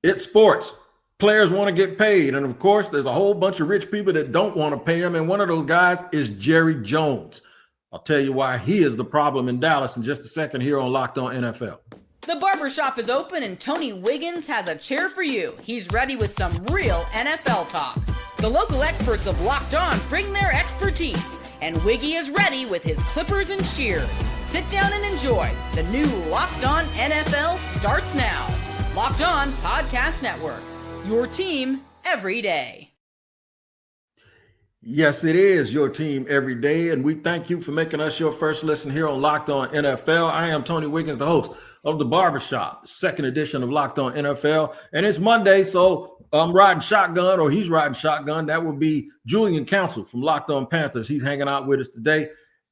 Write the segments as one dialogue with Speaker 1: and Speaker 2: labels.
Speaker 1: It's sports. Players want to get paid. And of course, there's a whole bunch of rich people that don't want to pay them. And one of those guys is Jerry Jones. I'll tell you why he is the problem in Dallas in just a second here on Locked On NFL.
Speaker 2: The barbershop is open and Tony Wiggins has a chair for you. He's ready with some real NFL talk. The local experts of Locked On bring their expertise. And Wiggy is ready with his clippers and shears. Sit down and enjoy. The new Locked On NFL starts now. Locked On Podcast Network. Your team every day.
Speaker 1: Yes, it is your team every day, and we thank you for making us your first listen here on Locked On NFL. I am Tony Wiggins, the host of The Barbershop, the second edition of Locked On NFL, and it's Monday, so I'm riding shotgun, or he's riding shotgun. That would be Julian Council from Locked On Panthers. He's hanging out with us today,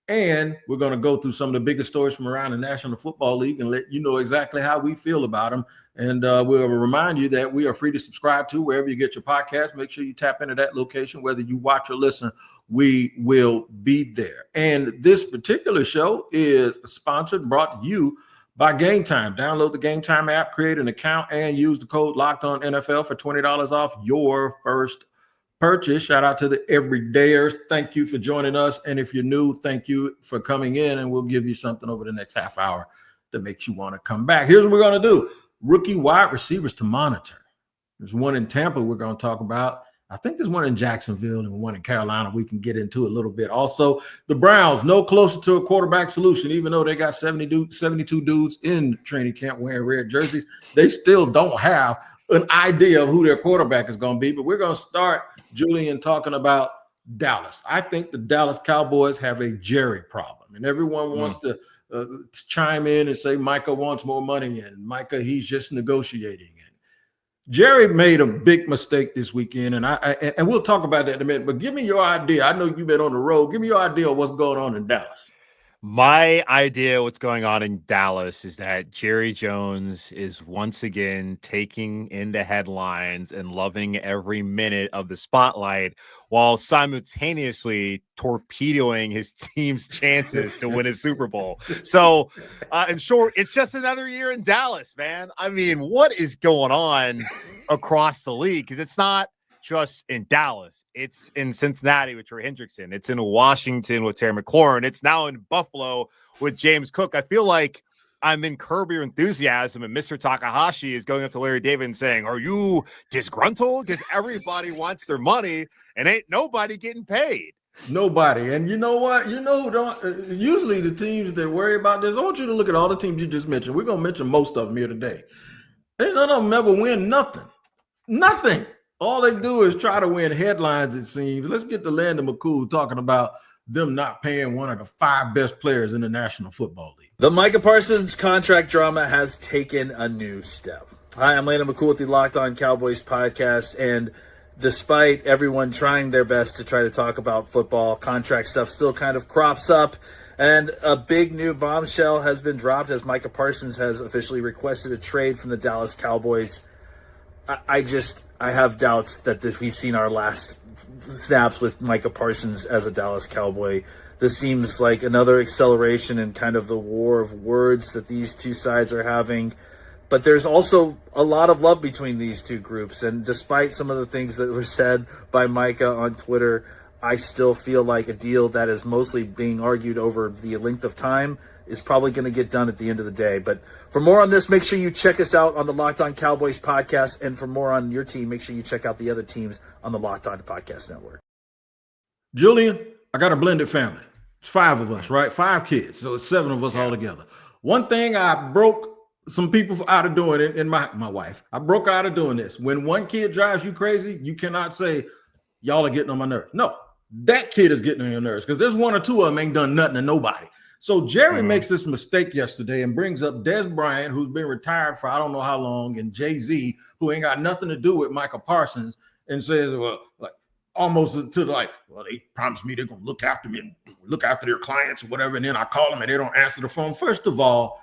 Speaker 1: and we're going to go through some of the biggest stories from around the National Football League and let you know exactly how we feel about them. And we'll remind you that we are free to subscribe to wherever you get your podcast. Make sure you tap into that location. Whether you watch or listen, we will be there. And this particular show is sponsored and brought to you by Game Time. Download the Game Time app, create an account, and use the code LOCKEDONNFL for $20 off your first purchase. Shout out to the everydayers. Thank you for joining us. And if you're new, thank you for coming in, and we'll give you something over the next half hour that makes you want to come back. Here's what we're going to do. Rookie wide receivers to monitor. There's one in Tampa we're going to talk about. I think there's one in Jacksonville and one in Carolina we can get into a little bit. Also, the Browns no closer to a quarterback solution, even though they got 72 dudes in training camp wearing red jerseys. They still don't have an idea of who their quarterback is going to be. But we're going to start, Julian, talking about Dallas. I think the Dallas Cowboys have a Jerry problem, and everyone wants to chime in and say Micah wants more money, and Micah, he's just negotiating. And Jerry made a big mistake this weekend, and we'll talk about that in a minute. But give me your idea. I know you've been on the road. Give me your idea of what's going on in Dallas.
Speaker 3: My idea of what's going on in Dallas is that Jerry Jones is once again taking in the headlines and loving every minute of the spotlight while simultaneously torpedoing his team's chances to win a Super Bowl. So, in short, it's just another year in Dallas, man. I mean, what is going on across the league? Because it's not just in Dallas. It's in Cincinnati with Trey Hendrickson. It's in Washington with Terry McLaurin. It's now in Buffalo with James Cook. I feel like I'm in Curb Your Enthusiasm, and Mr. Takahashi is going up to Larry David and saying, "Are you disgruntled?" Because everybody wants their money and ain't nobody getting paid.
Speaker 1: Nobody. And you know what? Usually the teams that worry about this, I want you to look at all the teams you just mentioned. We're going to mention most of them here today. Ain't none of them ever win nothing. Nothing. All they do is try to win headlines, it seems. Let's get to Landon McCool talking about them not paying one of the 5 best players in the National Football League.
Speaker 4: The Micah Parsons contract drama has taken a new step. Hi, I'm Landon McCool with the Locked On Cowboys podcast, and despite everyone trying their best to try to talk about football, contract stuff still kind of crops up, and a big new bombshell has been dropped as Micah Parsons has officially requested a trade from the Dallas Cowboys. I have doubts that if we've seen our last snaps with Micah Parsons as a Dallas Cowboy. This seems like another acceleration in kind of the war of words that these two sides are having. But there's also a lot of love between these two groups. And despite some of the things that were said by Micah on Twitter, I still feel like a deal that is mostly being argued over the length of time is probably going to get done at the end of the day. But for more on this, make sure you check us out on the Locked On Cowboys podcast. And for more on your team, make sure you check out the other teams on the Locked On Podcast Network.
Speaker 1: Julian, I got a blended family. It's 5 of us, right? 5 kids. So it's 7 of us all together. One thing I broke some people out of doing it, and my wife, I broke out of doing this. When one kid drives you crazy, you cannot say, y'all are getting on my nerves. No, that kid is getting on your nerves because there's 1 or 2 of them ain't done nothing to nobody. So Jerry makes this mistake yesterday and brings up Des Bryant, who's been retired for I don't know how long, and Jay-Z, who ain't got nothing to do with Micah Parsons, and says, well, like almost to like, well, they promised me they're going to look after me and look after their clients or whatever, and then I call them and they don't answer the phone. First of all,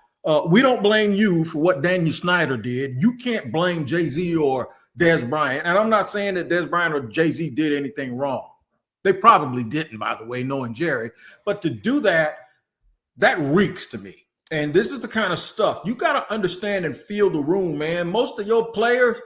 Speaker 1: we don't blame you for what Daniel Snyder did. You can't blame Jay-Z or Des Bryant. And I'm not saying that Des Bryant or Jay-Z did anything wrong. They probably didn't, by the way, knowing Jerry. But to do that, that reeks to me. And this is the kind of stuff you got to understand and feel the room, man. Most of your players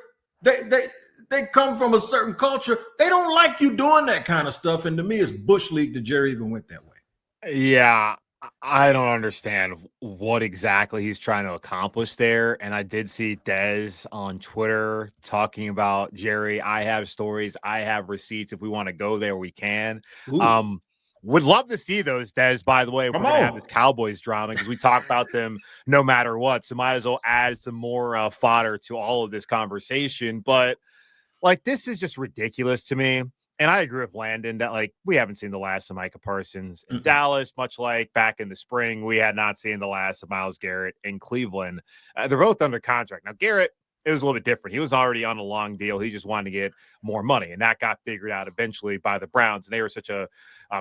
Speaker 1: They come from a certain culture. They don't like you doing that kind of stuff. And to me, it's Bush League that Jerry even went that way.
Speaker 3: Yeah, I don't understand what exactly he's trying to accomplish there. And I did see Dez on Twitter talking about Jerry. I have stories, I have receipts. If we want to go there, we can.
Speaker 1: Ooh.
Speaker 3: Would love to see those, Dez, by the way. If
Speaker 1: Come
Speaker 3: we're going to
Speaker 1: on.
Speaker 3: have this Cowboys drama, because we talk about them no matter what. So might as well add some more fodder to all of this conversation. But like, this is just ridiculous to me. And I agree with Landon that, like, we haven't seen the last of Micah Parsons in Dallas, much like back in the spring, we had not seen the last of Myles Garrett in Cleveland. They're both under contract. Now, Garrett, it was a little bit different. He was already on a long deal. He just wanted to get more money, and that got figured out eventually by the Browns. And they were such a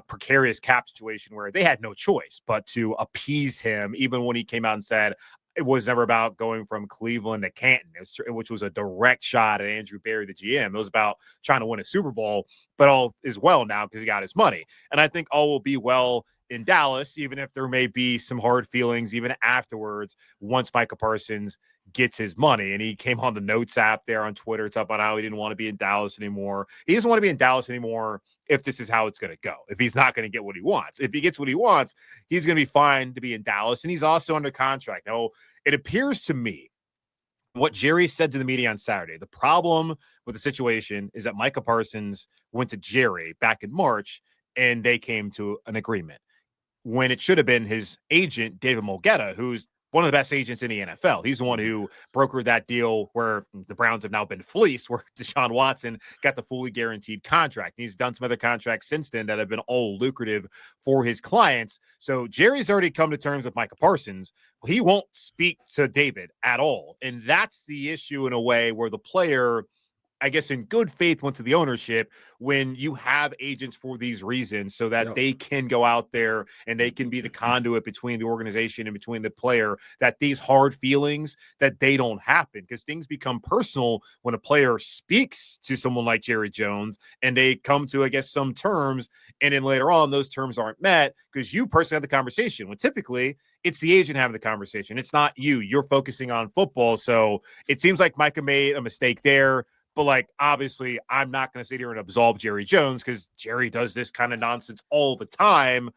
Speaker 3: precarious cap situation where they had no choice but to appease him, even when he came out and said, it was never about going from Cleveland to Canton, which was a direct shot at Andrew Berry, the GM. It was about trying to win a Super Bowl, but all is well now because he got his money. And I think all will be well in Dallas, even if there may be some hard feelings even afterwards once Micah Parsons gets his money. And he came on the Notes app there on Twitter. It's up on how he didn't want to be in Dallas anymore. He doesn't want to be in Dallas anymore if this is how it's going to go, if he's not going to get what he wants. If he gets what he wants, he's going to be fine to be in Dallas. And he's also under contract. Now, it appears to me what Jerry said to the media on Saturday, the problem with the situation is that Micah Parsons went to Jerry back in March and they came to an agreement when it should have been his agent, David Mulgeta, who's one of the best agents in the NFL. He's the one who brokered that deal where the Browns have now been fleeced, where Deshaun Watson got the fully guaranteed contract. He's done some other contracts since then that have been all lucrative for his clients. So Jerry's already come to terms with Micah Parsons. He won't speak to David at all. And that's the issue in a way where the player, I guess, in good faith went to the ownership when you have agents for these reasons so that they can go out there and they can be the conduit between the organization and between the player, that these hard feelings, that they don't happen, because things become personal when a player speaks to someone like Jerry Jones and they come to, I guess, some terms. And then later on, those terms aren't met because you personally have the conversation, when typically it's the agent having the conversation. It's not you. You're focusing on football. So it seems like Micah made a mistake there. But, like, obviously, I'm not going to sit here and absolve Jerry Jones because Jerry does this kind of nonsense all the time.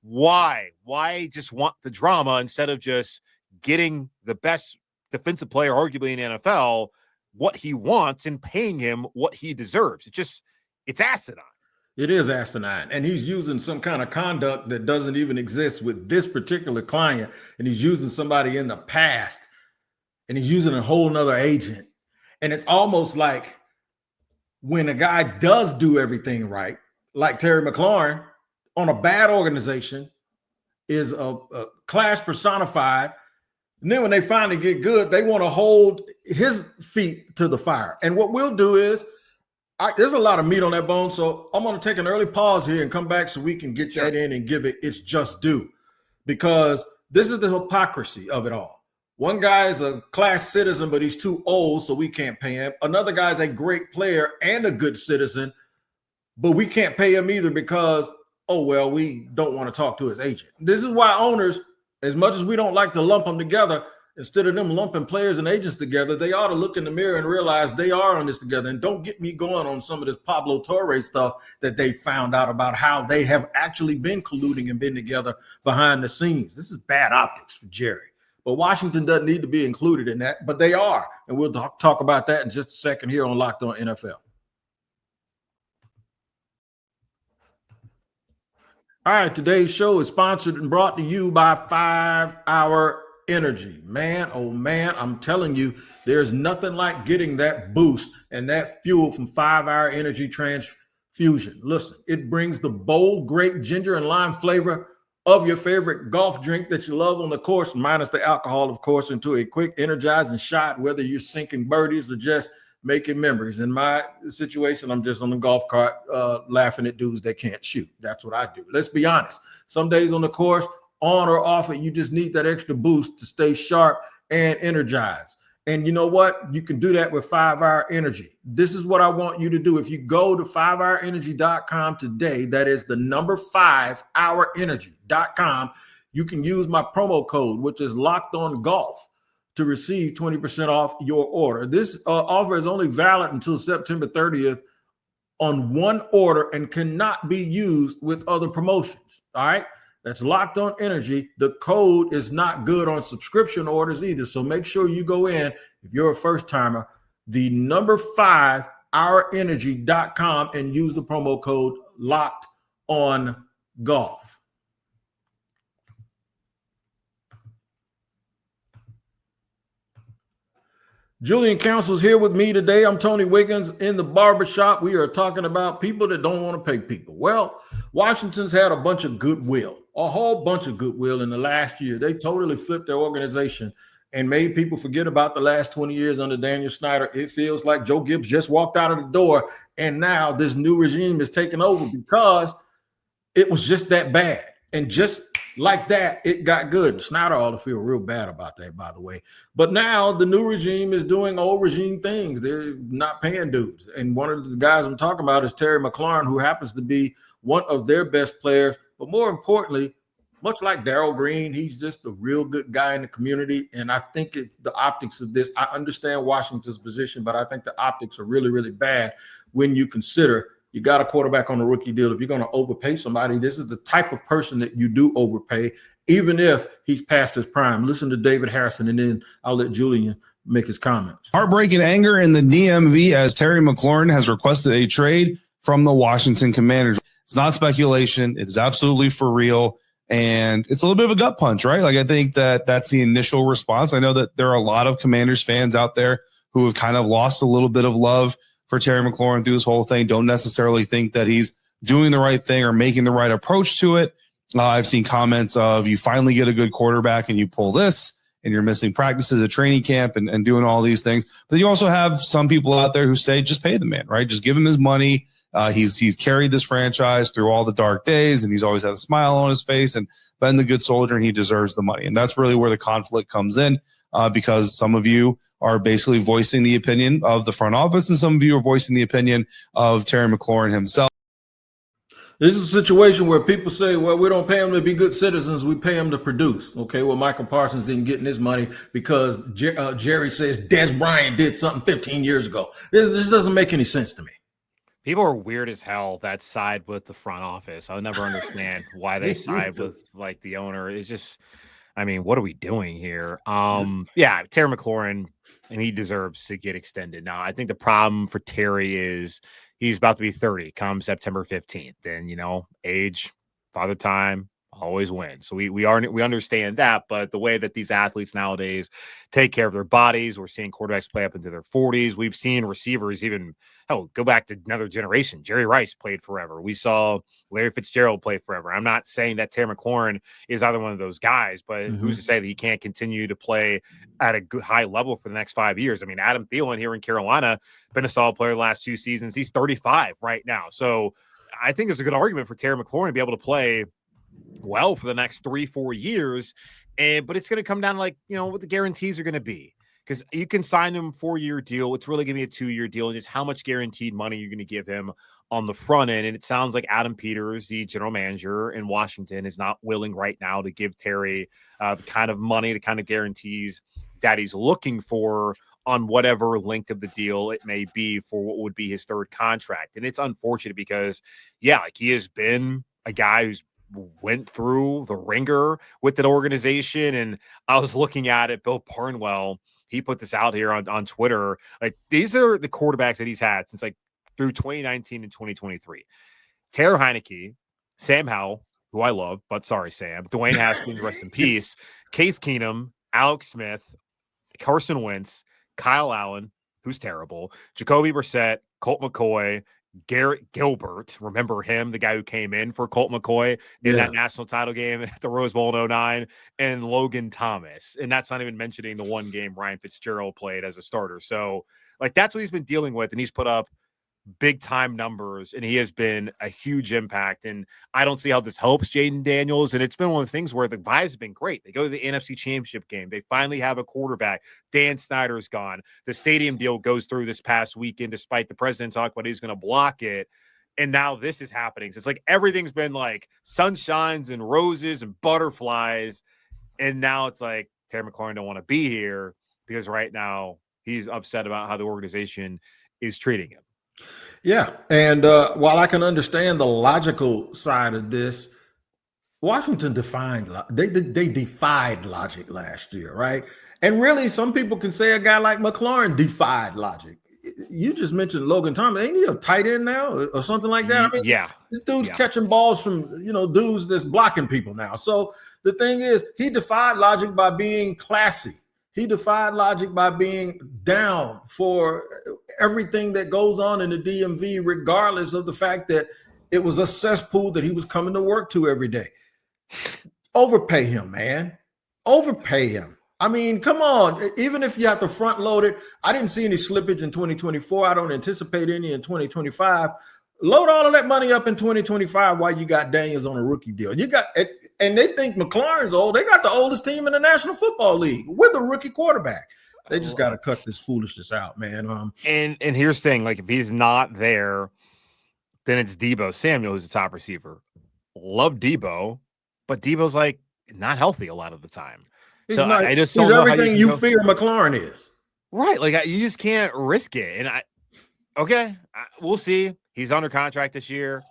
Speaker 3: Why? Why just want the drama instead of just getting the best defensive player, arguably in the NFL, what he wants and paying him what he deserves? It's asinine.
Speaker 1: It is asinine. And he's using some kind of conduct that doesn't even exist with this particular client. And he's using somebody in the past. And he's using a whole nother agent. And it's almost like when a guy does do everything right, like Terry McLaurin, on a bad organization, is a class personified. And then when they finally get good, they want to hold his feet to the fire. And what we'll do is, there's a lot of meat on that bone. So I'm going to take an early pause here and come back so we can get that in and give it its just due. Because this is the hypocrisy of it all. One guy is a class citizen, but he's too old, so we can't pay him. Another guy's a great player and a good citizen, but we can't pay him either because, we don't want to talk to his agent. This is why owners, as much as we don't like to lump them together, instead of them lumping players and agents together, they ought to look in the mirror and realize they are on this together. And don't get me going on some of this Pablo Torre stuff that they found out about how they have actually been colluding and been together behind the scenes. This is bad optics for Jerry. But Washington doesn't need to be included in that, but they are. And we'll talk about that in just a second here on Locked On NFL. All right, today's show is sponsored and brought to you by 5 Hour Energy. Man, oh man, I'm telling you, there's nothing like getting that boost and that fuel from 5 Hour Energy Transfusion. Listen, it brings the bold grape, ginger, and lime flavor of your favorite golf drink that you love on the course, minus the alcohol, of course, into a quick, energizing shot, whether you're sinking birdies or just making memories. In my situation, I'm just on the golf cart laughing at dudes that can't shoot. That's what I do. Let's be honest. Some days on the course, on or off it, you just need that extra boost to stay sharp and energized. And you know what? You can do that with 5 Hour Energy. This is what I want you to do. If you go to 5hourenergy.com today, that is the number 5hourenergy.com, you can use my promo code, which is Locked On Golf, to receive 20% off your order. This offer is only valid until September 30th on one order and cannot be used with other promotions. All right. That's Locked On Energy. The code is not good on subscription orders either. So make sure you go in, if you're a first timer, the number 5 ourenergy.com and use the promo code Locked On Golf. Julian Council is here with me today. I'm Tony Wiggins in the barbershop. We are talking about people that don't want to pay people. Well, Washington's had a bunch of goodwill, a whole bunch of goodwill in the last year. They totally flipped their organization and made people forget about the last 20 years under Daniel Snyder. It feels like Joe Gibbs just walked out of the door, and now this new regime is taking over because it was just that bad. And just like that, it got good. Snyder ought to feel real bad about that, by the way. But now the new regime is doing old regime things. They're not paying dues. And one of the guys I'm talking about is Terry McLaurin, who happens to be one of their best players. But more importantly, much like Darryl Green, he's just a real good guy in the community. And I think it's the optics of this. I understand Washington's position, but I think the optics are really, really bad when you consider you got a quarterback on a rookie deal. If you're going to overpay somebody, this is the type of person that you do overpay, even if he's past his prime. Listen to David Harrison, and then I'll let Julian make his comments.
Speaker 5: Heartbreaking anger in the DMV as Terry McLaurin has requested a trade from the Washington Commanders. It's not speculation. It is absolutely for real. And it's a little bit of a gut punch, right? Like, I think that's the initial response. I know that there are a lot of Commanders fans out there who have kind of lost a little bit of love for Terry McLaurin through this whole thing, don't necessarily think that he's doing the right thing or making the right approach to it. I've seen comments of, you finally get a good quarterback and you pull this, and you're missing practices at training camp and doing all these things. But you also have some people out there who say, just pay the man, right? Just give him his money. He's carried this franchise through all the dark days, and he's always had a smile on his face and been the good soldier, and he deserves the money. And that's really where the conflict comes in, because some of you are basically voicing the opinion of the front office, and some of you are voicing the opinion of Terry McLaurin himself.
Speaker 1: This is a situation where people say, well, we don't pay them to be good citizens. We pay them to produce. Okay, well, Micah Parsons didn't get his money because Jerry says Des Bryant did something 15 years ago. This doesn't make any sense to me.
Speaker 3: People are weird as hell that side with the front office. I'll never understand why they side with like the owner. It's just, I mean, what are we doing here? Yeah, Terry McLaurin, and he deserves to get extended. Now, I think the problem for Terry is he's about to be 30 come September 15th. And, you know, age, father time, always wins. So we understand that, but the way that these athletes nowadays take care of their bodies, we're seeing quarterbacks play up into their 40s. We've seen receivers even, go back to another generation. Jerry Rice played forever. We saw Larry Fitzgerald play forever. I'm not saying that Terry McLaurin is either one of those guys, but who's to say that he can't continue to play at a good high level for the next 5 years? I mean, Adam Thielen here in Carolina, been a solid player the last 2 seasons. He's 35 right now. So I think there's a good argument for Terry McLaurin to be able to play well for the next 3-4 years. But it's going to come down to, like, you know, what the guarantees are going to be. Because you can sign him a 4-year deal. It's really going to be a 2-year deal. And just how much guaranteed money you're going to give him on the front end. And it sounds like Adam Peters, the general manager in Washington, is not willing right now to give Terry the kind of money, the kind of guarantees that he's looking for on whatever length of the deal it may be for what would be his third contract. And it's unfortunate because, yeah, like, he has been a guy who's went through the ringer with that organization. And I was looking at it, Bill Parnwell, he put this out here on Twitter. Like, these are the quarterbacks that he's had since, like, through 2019 and 2023. Taylor Heineke, Sam Howell, who I love, but sorry, Sam, Dwayne Haskins, rest in peace, Case Keenum, Alex Smith, Carson Wentz, Kyle Allen, who's terrible, Jacoby Brissett, Colt McCoy, Garrett Gilbert, remember him, the guy who came in for Colt McCoy in that national title game at the Rose Bowl in 2009, and Logan Thomas. And that's not even mentioning the one game Ryan Fitzgerald played as a starter. So, like, that's what he's been dealing with, and he's put up big time numbers, and he has been a huge impact. And I don't see how this helps Jaden Daniels. And it's been one of the things where the vibes have been great. They go to the NFC Championship game. They finally have a quarterback. Dan Snyder's gone. The stadium deal goes through this past weekend, despite the president talking about he's going to block it. And now this is happening. So it's like everything's been like sunshines and roses and butterflies. And now it's like Terry McLaurin don't want to be here. because right now he's upset about how the organization is treating him.
Speaker 1: Yeah. And while I can understand the logical side of this, Washington they defied logic last year, right? And really, some people can say a guy like McLaurin defied logic. You just mentioned Logan Thomas. Ain't he a tight end now or something like that? I mean,
Speaker 3: Yeah.
Speaker 1: this dude's catching balls from, dudes that's blocking people now. So the thing is, he defied logic by being classy. He defied logic by being down for everything that goes on in the DMV, regardless of the fact that it was a cesspool that he was coming to work to every day. Overpay him, man. Overpay him. I mean, come on. Even if you have to front load it, I didn't see any slippage in 2024. I don't anticipate any in 2025. Load all of that money up in 2025 while you got Daniels on a rookie deal. And they think McLaurin's old. They got the oldest team in the National Football League with a rookie quarterback. They just got to cut this foolishness out, man.
Speaker 3: And here's the thing: like, if he's not there, then it's Deebo Samuel who's the top receiver. Love Deebo, but Deebo's like not healthy a lot of the time.
Speaker 1: He's
Speaker 3: I just
Speaker 1: he's everything you fear McLaurin is.
Speaker 3: Right. Like, you just can't risk it. And we'll see. He's under contract this year.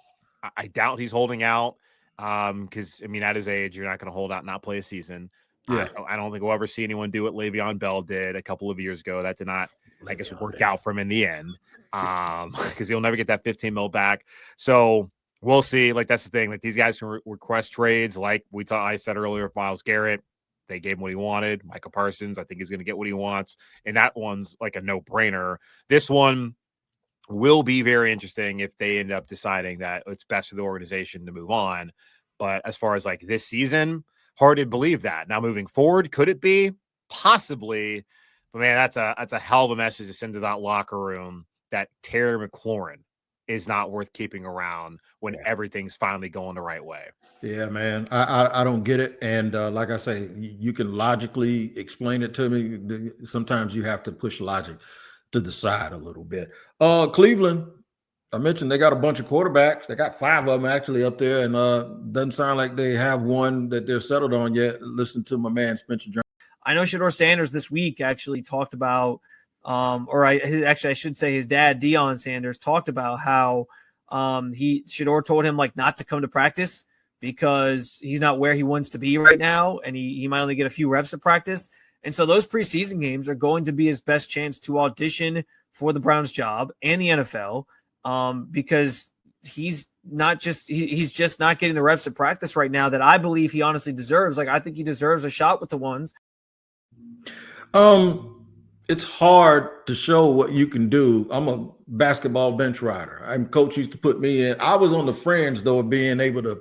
Speaker 3: I doubt he's holding out. Because, I mean, at his age, you're not going to hold out and not play a season. Yeah. I don't think we'll ever see anyone do what Le'Veon Bell did a couple of years ago. That did not, I guess, work out for him in the end. Because he'll never get that $15 million back. So we'll see. Like, that's the thing. Like, these guys can request trades. Like I said earlier with Myles Garrett. They gave him what he wanted. Micah Parsons, I think he's going to get what he wants. And that one's like a no-brainer. This one will be very interesting if they end up deciding that it's best for the organization to move on. But as far as like this season, hard to believe that. Now moving forward, could it be? Possibly. But man, that's a hell of a message to send to that locker room that Terry McLaurin is not worth keeping around when everything's finally going the right way.
Speaker 1: Yeah, man. I don't get it. And like I say, you can logically explain it to me. Sometimes you have to push logic to the side a little bit. Cleveland, I mentioned they got a bunch of quarterbacks. They got 5 of them actually up there, and doesn't sound like they have one that they're settled on yet. Listen to my man Spencer Jones.
Speaker 6: I know Shedeur Sanders this week actually talked about, I should say his dad, Deion Sanders, talked about how Shedeur told him like not to come to practice because he's not where he wants to be right now, and he might only get a few reps at practice. And so those preseason games are going to be his best chance to audition for the Browns job and the NFL, because he's just not getting the reps at practice right now that I believe he honestly deserves. Like, I think he deserves a shot with the ones.
Speaker 1: It's hard to show what you can do. I'm a basketball bench rider. Coach used to put me in. I was on the fringe though of being able to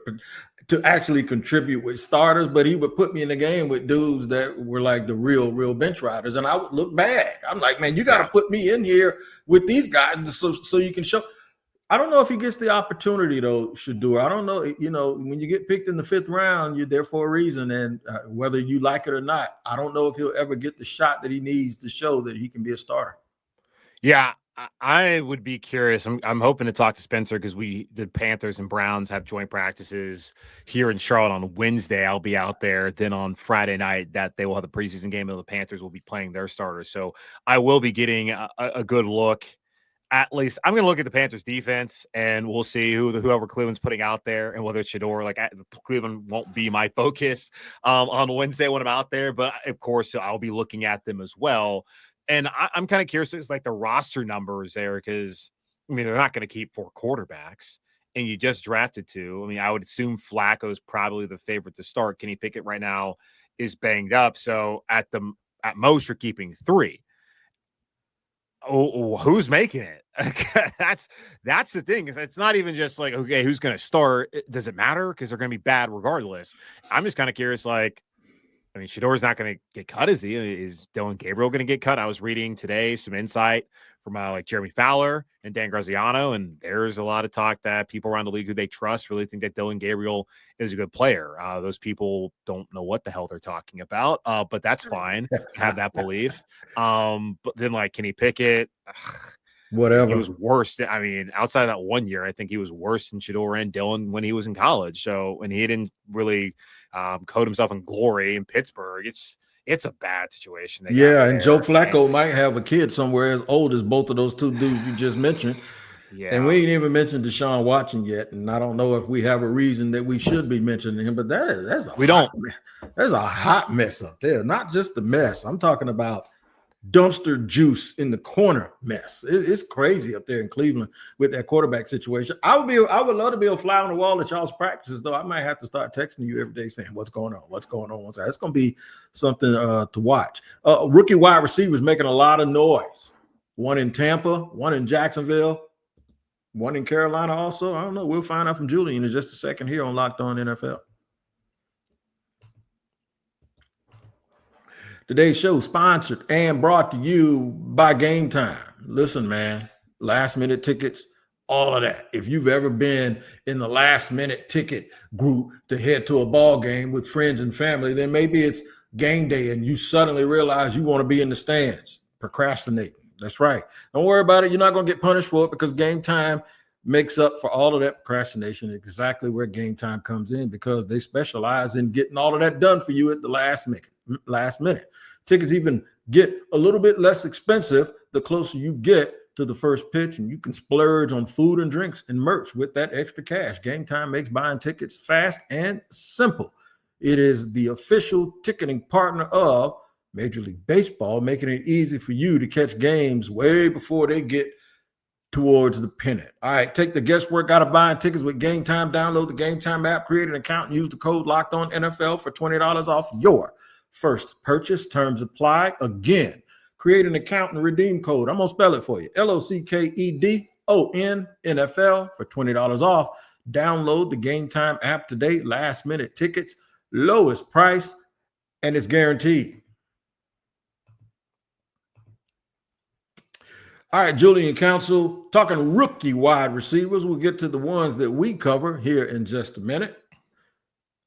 Speaker 1: actually contribute with starters, but he would put me in the game with dudes that were like the real bench riders, and I would look bad. I'm like, man, you got to put me in here with these guys so you can show. I don't know if he gets the opportunity though, Shedeur. I don't know. When you get picked in the 5th round, you're there for a reason, and whether you like it or not, I don't know if he'll ever get the shot that he needs to show that he can be a starter.
Speaker 3: Yeah, I would be curious. I'm hoping to talk to Spencer because the Panthers and Browns have joint practices here in Charlotte on Wednesday. I'll be out there. Then on Friday night, that they will have the preseason game, and the Panthers will be playing their starters. So I will be getting a good look. At least I'm going to look at the Panthers defense, and we'll see whoever Cleveland's putting out there, and whether it's Shedeur. Like, Cleveland won't be my focus on Wednesday when I'm out there, but of course I'll be looking at them as well. And I'm kind of curious, it's like the roster numbers there, because I mean, they're not going to keep 4 quarterbacks, and you just drafted 2. I mean, I would assume Flacco's probably the favorite to start. Kenny Pickett right now is banged up, so at most you're keeping 3. Oh, who's making it? That's the thing. It's not even just like, okay, who's going to start? Does it matter? Because they're going to be bad regardless. I'm just kind of curious, like, I mean, Shedeur's not going to get cut, is he? Is Dylan Gabriel going to get cut? I was reading today some insight from like Jeremy Fowler and Dan Graziano, and there's a lot of talk that people around the league who they trust really think that Dylan Gabriel is a good player. Those people don't know what the hell they're talking about, but that's fine. Have that belief. But then like Kenny Pickett,
Speaker 1: whatever.
Speaker 3: He was worse. I mean, outside of that 1 year, I think he was worse than Shedeur and Dylan when he was in college. So, and he didn't really coat himself in glory in Pittsburgh. It's it's a bad situation.
Speaker 1: Yeah, and Joe Flacco might have a kid somewhere as old as both of those two dudes you just mentioned.
Speaker 3: Yeah.
Speaker 1: And we ain't even mentioned Deshaun Watson yet, and I don't know if we have a reason that we should be mentioning him, but that's a hot mess up there. Not just the mess. I'm talking about dumpster juice in the corner mess. It's crazy up there in Cleveland with that quarterback situation. I would love to be a fly on the wall at y'all's practices, though. I might have to start texting you every day saying what's going on. It's going to be something to watch. Rookie wide receivers making a lot of noise. One in Tampa, one in Jacksonville, one in Carolina also. I don't know. We'll find out from Julian in just a second here on Locked On NFL. Today's show sponsored and brought to you by Game Time. Listen, man, last minute tickets, all of that. If you've ever been in the last minute ticket group to head to a ball game with friends and family, then maybe it's game day and you suddenly realize you want to be in the stands. Procrastinating. That's right. Don't worry about it. You're not going to get punished for it because Game Time makes up for all of that procrastination. Exactly where Game Time comes in, because they specialize in getting all of that done for you at the last minute. Tickets even get a little bit less expensive the closer you get to the first pitch, and you can splurge on food and drinks and merch with that extra cash. Game Time makes buying tickets fast and simple. It is the official ticketing partner of Major League Baseball, making it easy for you to catch games way before they get towards the pennant. All right, take the guesswork out of buying tickets with Game Time. Download the Game Time app, create an account, and use the code LOCKEDONNFL for $20 off your first purchase. Terms apply. Again, create an account and redeem code. I'm going to spell it for you. LOCKEDON NFL for $20 off. Download the Game Time app today. Last minute tickets, lowest price, and it's guaranteed. All right, Julian Council, talking rookie wide receivers. We'll get to the ones that we cover here in just a minute.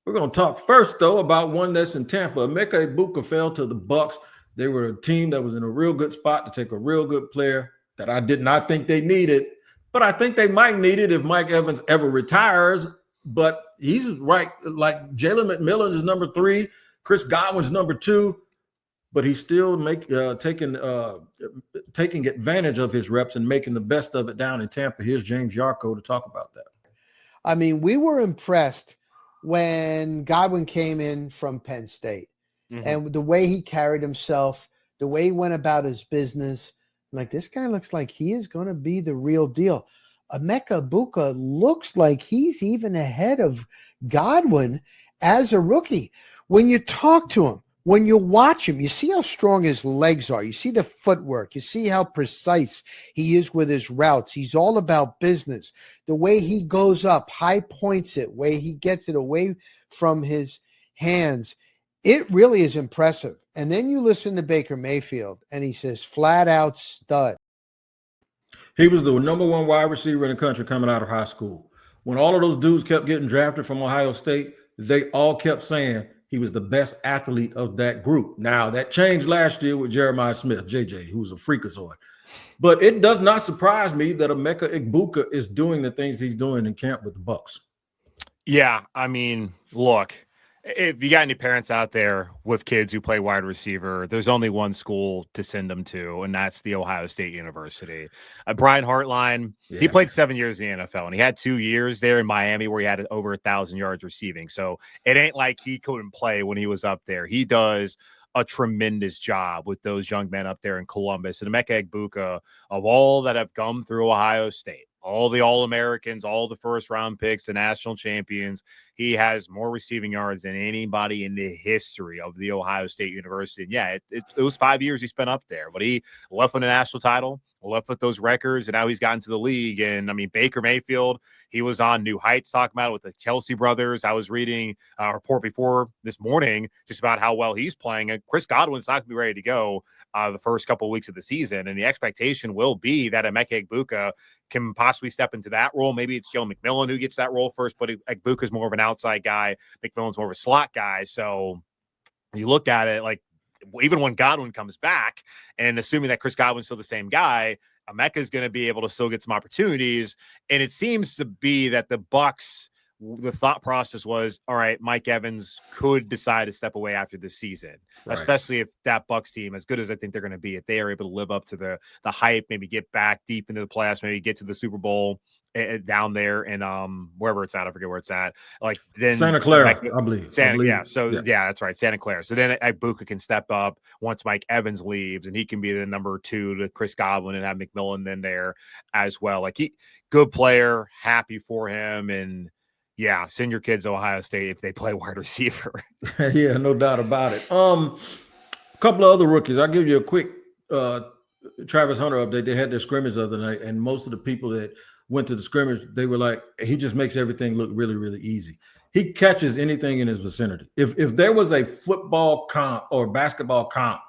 Speaker 1: We're going to talk first, though, about one that's in Tampa. Ameca Igbuka fell to the Bucs. They were a team that was in a real good spot to take a real good player that I did not think they needed, but I think they might need it if Mike Evans ever retires. But he's right, like Jalen McMillan is number 3, Chris Godwin's number 2. But he's still taking advantage of his reps and making the best of it down in Tampa. Here's James Yarko to talk about that.
Speaker 7: I mean, we were impressed when Godwin came in from Penn State, and the way he carried himself, the way he went about his business. Like, this guy looks like he is going to be the real deal. Ameca Igbuka looks like he's even ahead of Godwin as a rookie. When you talk to him, when you watch him, you see how strong his legs are. You see the footwork. You see how precise he is with his routes. He's all about business. The way he goes up, high points it, way he gets it away from his hands. It really is impressive. And then you listen to Baker Mayfield, and he says, flat out stud.
Speaker 1: He was the number 1 wide receiver in the country coming out of high school. When all of those dudes kept getting drafted from Ohio State, they all kept saying he was the best athlete of that group. Now, that changed last year with Jeremiah Smith, JJ, who's a freakazoid. But it does not surprise me that Ameca Igbuka is doing the things he's doing in camp with the Bucs.
Speaker 3: Yeah, I mean, look, if you got any parents out there with kids who play wide receiver, there's only one school to send them to, and that's the Ohio State University. Brian Hartline, he played 7 years in the NFL, and he had 2 years there in Miami where he had over 1,000 yards receiving. So it ain't like he couldn't play when he was up there. He does a tremendous job with those young men up there in Columbus. And Ameca Igbuka, of all that have come through Ohio State, all the All-Americans, all the first-round picks, the national champions, he has more receiving yards than anybody in the history of the Ohio State University. And yeah, it was 5 years he spent up there, but he left with a national title, left with those records, and now he's gotten to the league. And I mean, Baker Mayfield, he was on New Heights talking about it with the Kelsey brothers. I was reading a report before this morning just about how well he's playing. And Chris Godwin's not going to be ready to go the first couple of weeks of the season. And the expectation will be that Ameca Igbuka can possibly step into that role. Maybe it's Joe McMillan who gets that role first, but Igbuka's more of an outside guy. McMillan's more of a slot guy. So you look at it like, even when Godwin comes back, and assuming that Chris Godwin's still the same guy, Ameca is going to be able to still get some opportunities. And it seems to be that the Bucs the thought process was, all right, Mike Evans could decide to step away after this season, especially if that Bucs team, as good as I think they're going to be, if they are able to live up to the hype, maybe get back deep into the playoffs, maybe get to the Super Bowl down there and wherever it's at, I forget where it's at. Like then
Speaker 1: Santa Clara, I believe.
Speaker 3: Yeah, that's right, Santa Clara. So then Igbuka can step up once Mike Evans leaves, and he can be the number 2 to Chris Godwin and have McMillan then there as well. Like good player, happy for him, and yeah, send your kids to Ohio State if they play wide receiver.
Speaker 1: Yeah, no doubt about it. A couple of other rookies. I'll give you a quick Travis Hunter update. They had their scrimmage the other night, and most of the people that went to the scrimmage, they were like, he just makes everything look really, really easy. He catches anything in his vicinity. If there was a football comp or basketball comp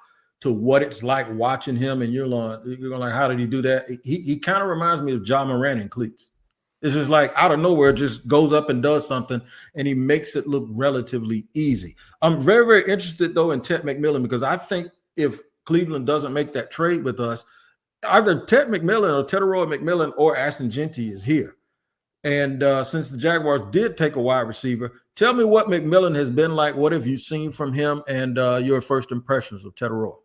Speaker 1: to what it's like watching him, and you're going like, how did he do that? He kind of reminds me of John Moran in cleats. It's just like out of nowhere, just goes up and does something, and he makes it look relatively easy. I'm very, very interested, though, in Ted McMillan, because I think if Cleveland doesn't make that trade with us, either Ted McMillan or Tetaro McMillan or Ashton Genty is here. And since the Jaguars did take a wide receiver, tell me what McMillan has been like. What have you seen from him, and your first impressions of Tetaro?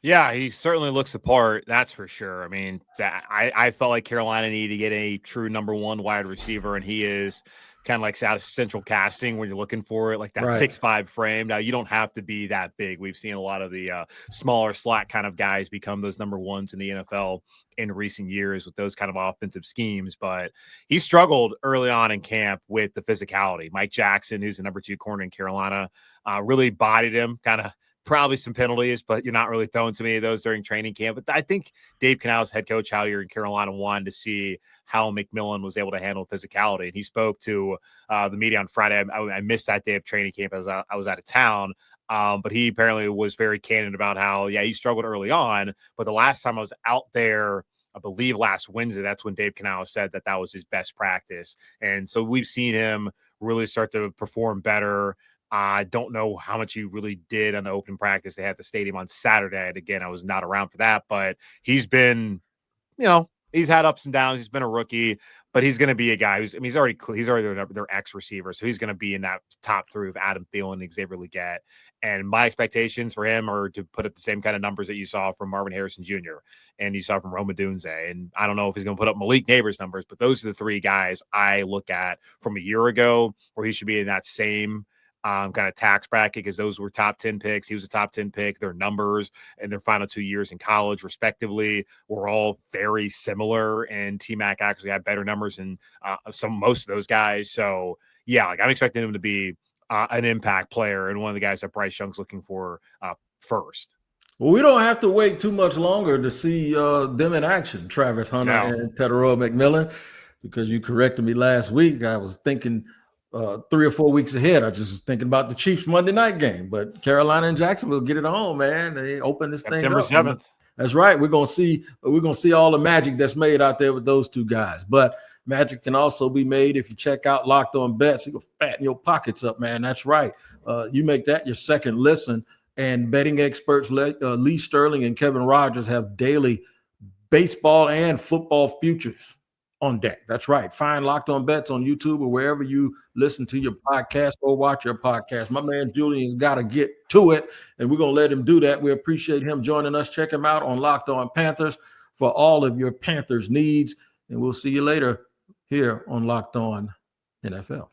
Speaker 3: Yeah, he certainly looks the part. That's for sure. I mean, I felt like Carolina needed to get a true number 1 wide receiver, and he is kind of like out of central casting when you're looking for it, like that 6'5" frame. Now, you don't have to be that big. We've seen a lot of the smaller slot kind of guys become those number 1s in the NFL in recent years with those kind of offensive schemes, but he struggled early on in camp with the physicality. Mike Jackson, who's the number 2 corner in Carolina, really bodied him, kind of probably some penalties, but you're not really throwing too many of those during training camp. But I think Dave Canales, head coach out here in Carolina, wanted to see how McMillan was able to handle physicality. And he spoke to the media on Friday. I missed that day of training camp as I was out of town. But he apparently was very candid about how, he struggled early on. But the last time I was out there, I believe last Wednesday, that's when Dave Canales said that was his best practice. And so we've seen him really start to perform better. I don't know how much he really did on the open practice. They had at the stadium on Saturday. And again, I was not around for that, but he's been, he's had ups and downs. He's been a rookie, but he's going to be a guy he's already their ex receiver. So he's going to be in that top 3 of Adam Thielen and Xavier Legette. And my expectations for him are to put up the same kind of numbers that you saw from Marvin Harrison Jr. and you saw from Roma Dunze. And I don't know if he's going to put up Malik Neighbors numbers, but those are the 3 guys I look at from a year ago where he should be in that same kind of tax bracket, because those were top 10 picks. He was a top 10 pick. Their numbers and their final 2 years in college, respectively, were all very similar. And T-Mac actually had better numbers than most of those guys. So, I'm expecting him to be an impact player and one of the guys that Bryce Young's looking for first.
Speaker 1: Well, we don't have to wait too much longer to see them in action, Travis Hunter and Tetaro McMillan, because you corrected me last week. I was thinking 3 or 4 weeks ahead. I just was thinking about the Chiefs Monday night game, but Carolina and Jacksonville get it on, man. They open this
Speaker 3: September
Speaker 1: thing up.
Speaker 3: 7th.
Speaker 1: That's right. We're gonna see all the magic that's made out there with those 2 guys. But magic can also be made if you check out Locked On Bets. You go fatten your pockets up, man. That's right. You make that your second listen. And betting experts Lee Sterling and Kevin Rogers have daily baseball and football futures on deck. That's right. Find Locked On Bets on YouTube or wherever you listen to your podcast or watch your podcast. My man Julian's got to get to it, and we're going to let him do that. We appreciate him joining us. Check him out on Locked On Panthers for all of your Panthers needs, and we'll see you later here on Locked On NFL.